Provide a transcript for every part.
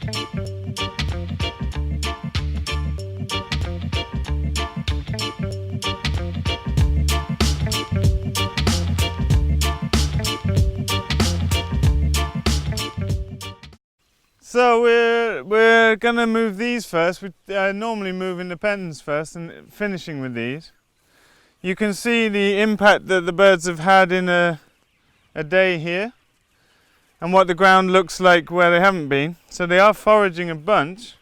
So we're gonna move these first. We normally move in the pens first and finishing with these. You can see the impact that the birds have had in a day here and what the ground looks like where they haven't been. So they are foraging a bunch.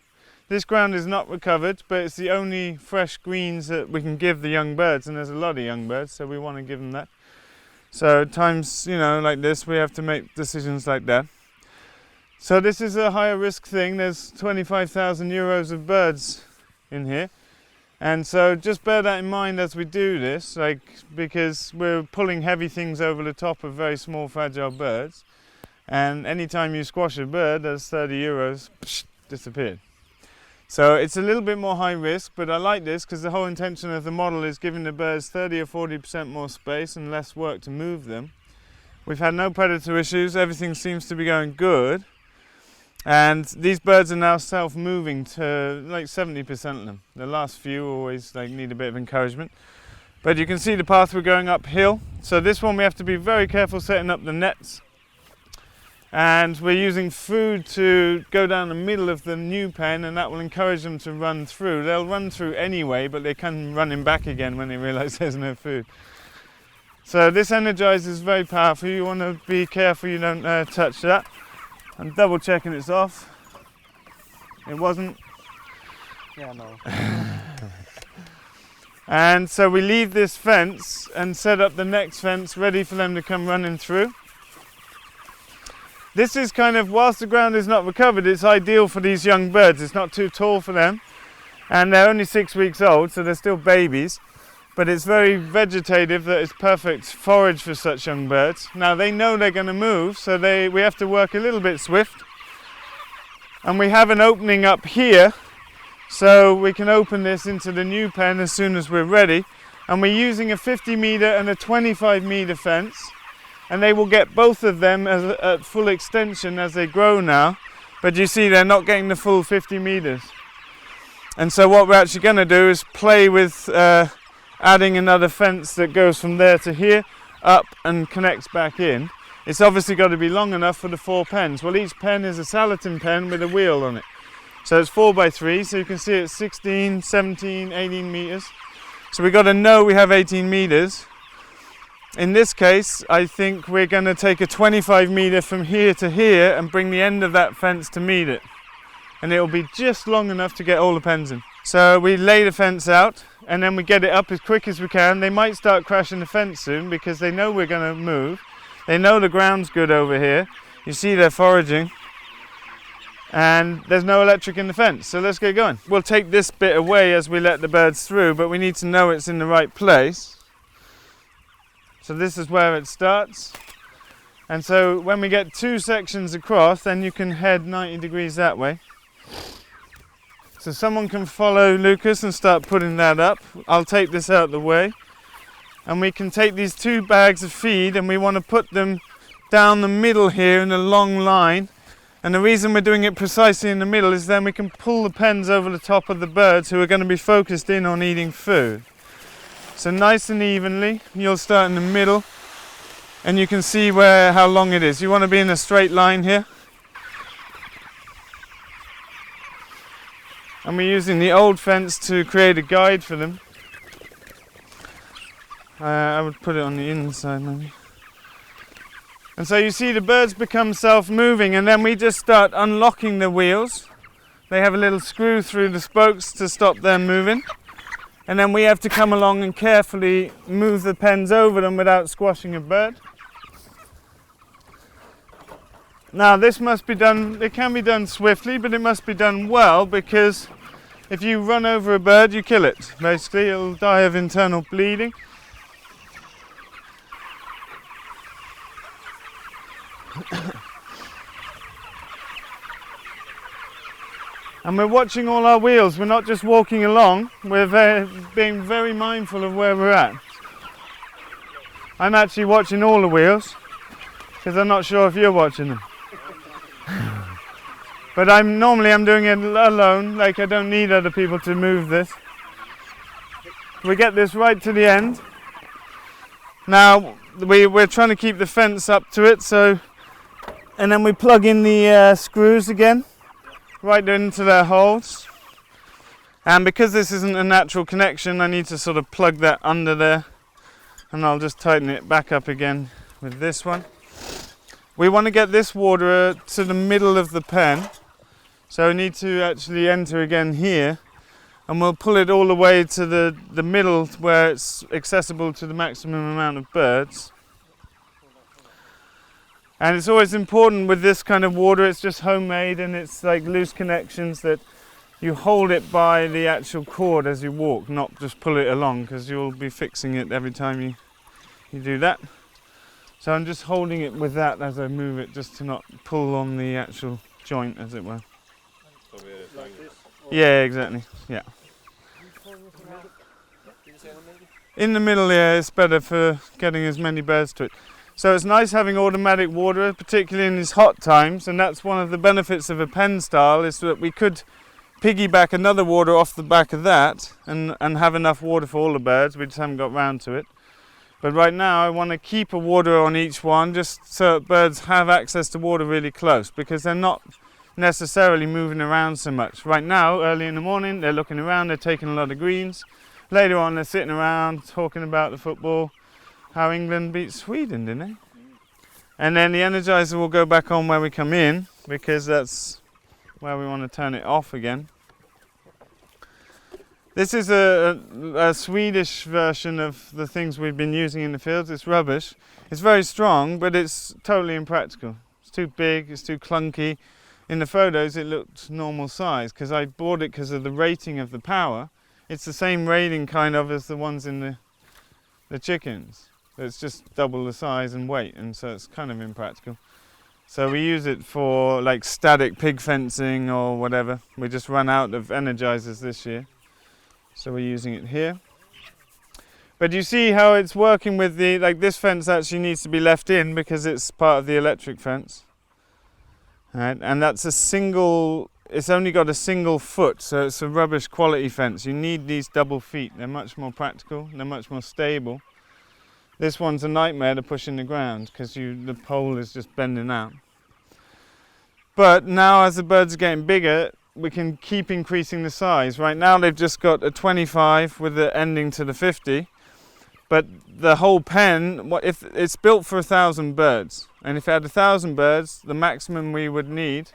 This ground is not recovered, but it's the only fresh greens that we can give the young birds, and there's a lot of young birds, so we want to give them that. So at times, you know, like this, we have to make decisions like that. So this is a higher risk thing. There's 25,000 euros of birds in here. And so just bear that in mind as we do this, like, because we're pulling heavy things over the top of very small fragile birds. And anytime you squash a bird, there's 30 euros, disappeared. So it's a little bit more high risk, but I like this because the whole intention of the model is giving the birds 30 or 40% more space and less work to move them. We've had no predator issues, everything seems to be going good. And these birds are now self-moving to like 70% of them. The last few always like need a bit of encouragement. But you can see the path we're going uphill. So this one we have to be very careful setting up the nets. And we're using food to go down the middle of the new pen, and that will encourage them to run through. They'll run through anyway, but they come running back again when they realize there's no food. So this energizes very powerful. You want to be careful you don't touch that. I'm double checking it's off. It wasn't. Yeah, no. And so we leave this fence and set up the next fence ready for them to come running through. This is kind of, whilst the ground is not recovered, it's ideal for these young birds. It's not too tall for them. And they're only 6 weeks old, so they're still babies. But it's very vegetative, that it's perfect forage for such young birds. Now they know they're going to move, so we have to work a little bit swift. And we have an opening up here, so we can open this into the new pen as soon as we're ready. And we're using a 50 metre and a 25 metre fence. And they will get both of them at full extension as they grow now. But you see they're not getting the full 50 metres. And so what we're actually going to do is play with adding another fence that goes from there to here, up and connects back in. It's obviously got to be long enough for the 4 pens. Well, each pen is a Salatin pen with a wheel on it. So it's 4x3, so you can see it's 16, 17, 18 metres. So we've got to know we have 18 metres. In this case, I think we're going to take a 25 metre from here to here and bring the end of that fence to meet it. And it'll be just long enough to get all the pens in. So we lay the fence out and then we get it up as quick as we can. They might start crashing the fence soon because they know we're going to move. They know the ground's good over here. You see they're foraging. And there's no electric in the fence, so let's get going. We'll take this bit away as we let the birds through, but we need to know it's in the right place. So this is where it starts. And so when we get 2 sections across, then you can head 90 degrees that way. So someone can follow Lucas and start putting that up. I'll take this out of the way. And we can take these 2 bags of feed and we want to put them down the middle here in a long line. And the reason we're doing it precisely in the middle is then we can pull the pens over the top of the birds who are going to be focused in on eating food. So nice and evenly, you'll start in the middle and you can see how long it is. You want to be in a straight line here. And we're using the old fence to create a guide for them. I would put it on the inside maybe. And so you see the birds become self-moving and then we just start unlocking the wheels. They have a little screw through the spokes to stop them moving. And then we have to come along and carefully move the pens over them without squashing a bird. Now this must be done, it can be done swiftly, but it must be done well, because if you run over a bird, you kill it. Basically, it'll die of internal bleeding. And we're watching all our wheels. We're not just walking along, we're being very mindful of where we're at. I'm actually watching all the wheels, because I'm not sure if you're watching them. But I'm doing it alone, like I don't need other people to move this. We get this right to the end. Now we're trying to keep the fence up to it, so, and then we plug in the screws again, right into their holes. And because this isn't a natural connection, I need to sort of plug that under there, and I'll just tighten it back up again with this one. We want to get this water to the middle of the pen, so we need to actually enter again here, and we'll pull it all the way to the middle where it's accessible to the maximum amount of birds. And it's always important with this kind of water, it's just homemade and it's like loose connections, that you hold it by the actual cord as you walk, not just pull it along, because you'll be fixing it every time you do that. So I'm just holding it with that as I move it, just to not pull on the actual joint, as it were. Yeah, exactly. Yeah. In the middle, yeah, it's better for getting as many birds to it. So it's nice having automatic water, particularly in these hot times, and that's one of the benefits of a pen style, is that we could piggyback another water off the back of that and have enough water for all the birds. We just haven't got round to it. But right now I want to keep a water on each one, just so that birds have access to water really close, because they're not necessarily moving around so much. Right now, early in the morning, they're looking around, they're taking a lot of greens. Later on, they're sitting around talking about the football, how England beat Sweden, didn't they? And then the energizer will go back on where we come in, because that's where we want to turn it off again. This is a Swedish version of the things we've been using in the fields. It's rubbish. It's very strong, but it's totally impractical. It's too big, it's too clunky. In the photos it looked normal size, because I bought it because of the rating of the power. It's the same rating kind of as the ones in the chickens. It's just double the size and weight, and so it's kind of impractical. So we use it for like static pig fencing or whatever. We just run out of energizers this year, so we're using it here. But you see how it's working with the, like this fence actually needs to be left in because it's part of the electric fence. Right? And that's a single, it's only got a single foot, so it's a rubbish quality fence. You need these double feet. They're much more practical, they're much more stable. This one's a nightmare to push in the ground because the pole is just bending out. But now as the birds are getting bigger, we can keep increasing the size. Right now they've just got a 25 with the ending to the 50. But the whole pen, if it's built for 1,000 birds, and if it had 1,000 birds, the maximum we would need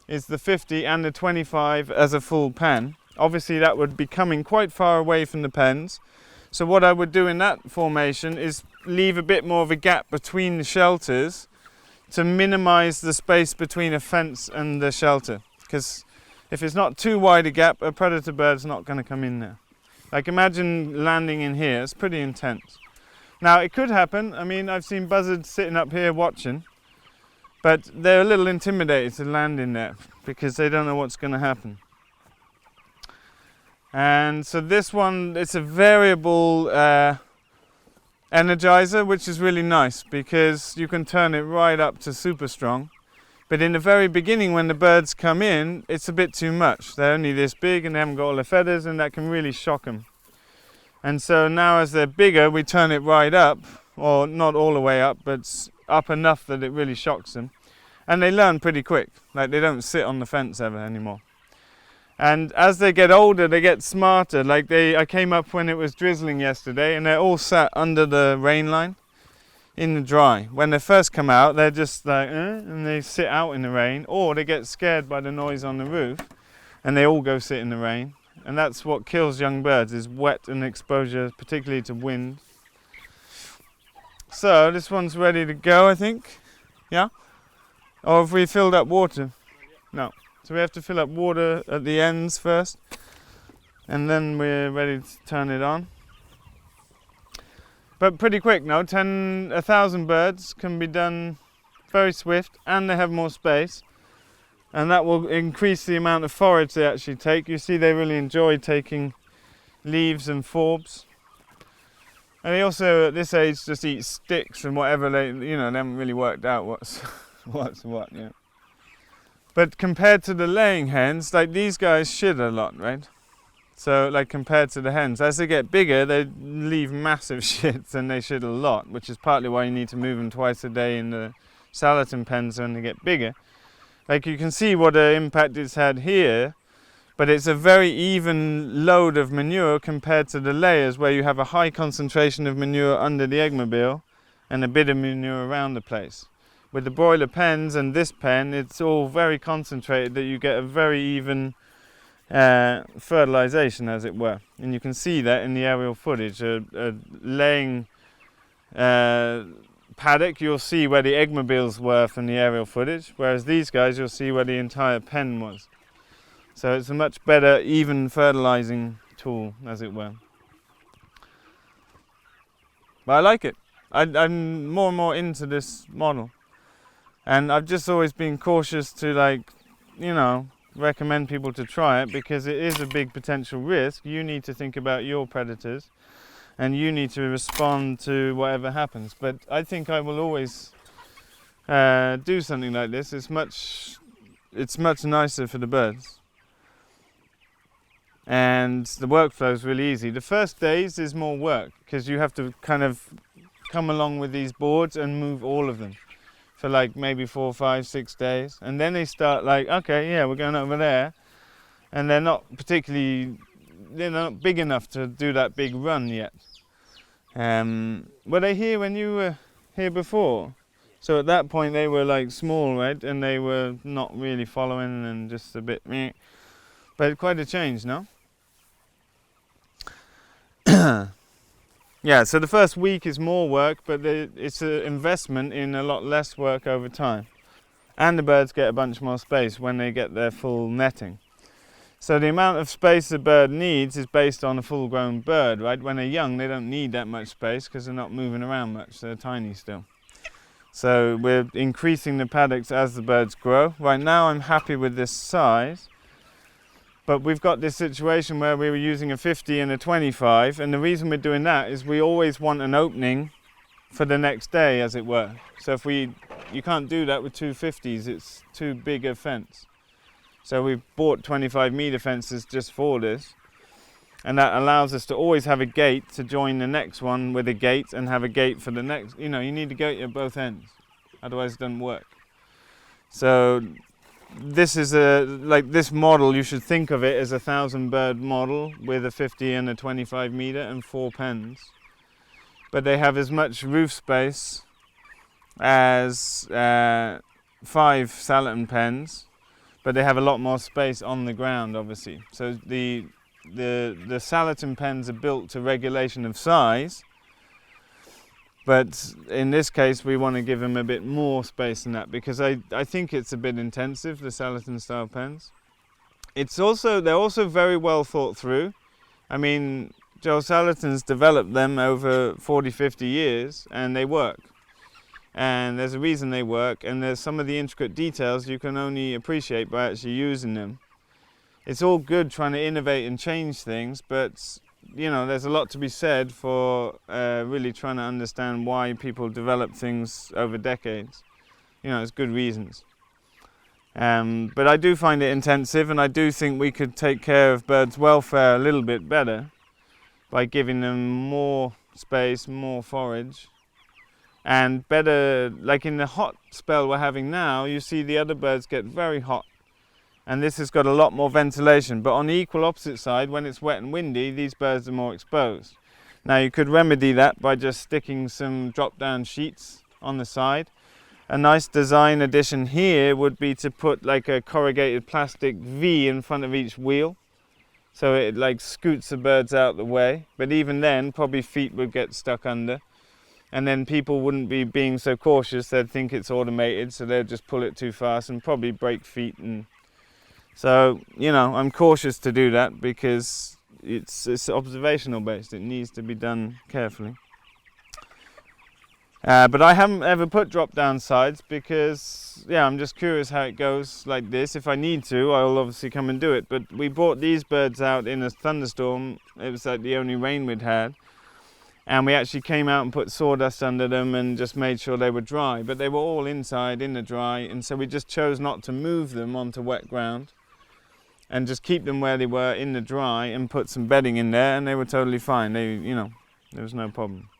is the 50 and the 25 as a full pen. Obviously that would be coming quite far away from the pens. So what I would do in that formation is leave a bit more of a gap between the shelters to minimize the space between a fence and the shelter. Because if it's not too wide a gap, a predator bird's not going to come in there. Like imagine landing in here, it's pretty intense. Now it could happen, I mean I've seen buzzards sitting up here watching, but they're a little intimidated to land in there because they don't know what's going to happen. And so this one, it's a variable energizer, which is really nice because you can turn it right up to super strong. But in the very beginning when the birds come in, it's a bit too much. They're only this big and they haven't got all the feathers, and that can really shock them. And so now as they're bigger, we turn it right up, or not all the way up, but up enough that it really shocks them. And they learn pretty quick, like they don't sit on the fence ever anymore. And as they get older, they get smarter. Like I came up when it was drizzling yesterday, and they're all sat under the rain line in the dry. When they first come out, they're just like, and they sit out in the rain, or they get scared by the noise on the roof, and they all go sit in the rain. And that's what kills young birds, is wet and exposure, particularly to wind. So this one's ready to go, I think. Yeah? Or have we filled up water? No. So we have to fill up water at the ends first, and then we're ready to turn it on. But pretty quick now, 1,000 birds can be done very swift, and they have more space, and that will increase the amount of forage they actually take. You see they really enjoy taking leaves and forbs. And they also at this age just eat sticks and whatever they haven't really worked out what's what, yeah. But compared to the laying hens, like these guys shit a lot, right? So like compared to the hens, as they get bigger, they leave massive shits and they shit a lot, which is partly why you need to move them twice a day in the salatin pens when they get bigger. Like you can see what an impact it's had here, but it's a very even load of manure compared to the layers where you have a high concentration of manure under the eggmobile and a bit of manure around the place. With the broiler pens and this pen, it's all very concentrated that you get a very even fertilization, as it were. And you can see that in the aerial footage. A laying paddock, you'll see where the eggmobiles were from the aerial footage, whereas these guys, you'll see where the entire pen was. So it's a much better, even fertilizing tool, as it were. But I like it. I'm more and more into this model. And I've just always been cautious to, like, you know, recommend people to try it because it is a big potential risk. You need to think about your predators and you need to respond to whatever happens. But I think I will always do something like this. It's much nicer for the birds. And the workflow is really easy. The first days is more work because you have to kind of come along with these boards and move all of them for like maybe 4, 5, 6 days. And then they start like, okay, yeah, we're going over there. And they're not big enough to do that big run yet. Were they here when you were here before? So at that point they were like small, right? And they were not really following and just a bit meh. But quite a change, no? Yeah, so the first week is more work, but it's an investment in a lot less work over time. And the birds get a bunch more space when they get their full netting. So the amount of space a bird needs is based on a full-grown bird, right? When they're young, they don't need that much space because they're not moving around much. They're tiny still. So we're increasing the paddocks as the birds grow. Right now, I'm happy with this size. But we've got this situation where we were using a 50 and a 25, and the reason we're doing that is we always want an opening for the next day, as it were. So if you can't do that with two 50s, it's too big a fence. So we've bought 25 meter fences just for this, and that allows us to always have a gate to join the next one with a gate and have a gate for the next. You know, you need a gate at both ends, otherwise it doesn't work. So this is this model, you should think of it as a 1,000 bird model with a 50 and a 25 meter and 4 pens. But they have as much roof space as 5 salatin pens, but they have a lot more space on the ground, obviously. So the salatin pens are built to regulation of size, but in this case we want to give them a bit more space than that because I think it's a bit intensive, the salatin style pens. They're also very well thought through. I mean, Joel Salatin's developed them over 40, 50 years and they work. And there's a reason they work, and there's some of the intricate details you can only appreciate by actually using them. It's all good trying to innovate and change things, but you know, there's a lot to be said for really trying to understand why people develop things over decades. You know, it's good reasons. But I do find it intensive, and I do think we could take care of birds' welfare a little bit better by giving them more space, more forage. And better, like in the hot spell we're having now, you see the other birds get very hot. And this has got a lot more ventilation. But on the equal opposite side, when it's wet and windy, these birds are more exposed. Now you could remedy that by just sticking some drop-down sheets on the side. A nice design addition here would be to put like a corrugated plastic V in front of each wheel. So it like scoots the birds out the way. But even then, probably feet would get stuck under. And then people wouldn't be being so cautious, they'd think it's automated, so they'd just pull it too fast and probably break feet. And so, you know, I'm cautious to do that because it's observational based, it needs to be done carefully. But I haven't ever put drop down sides because, yeah, I'm just curious how it goes like this. If I need to, I'll obviously come and do it. But we brought these birds out in a thunderstorm, it was like the only rain we'd had. And we actually came out and put sawdust under them and just made sure they were dry. But they were all inside in the dry, and so we just chose not to move them onto wet ground and just keep them where they were in the dry and put some bedding in there, and they were totally fine. They, you know, there was no problem.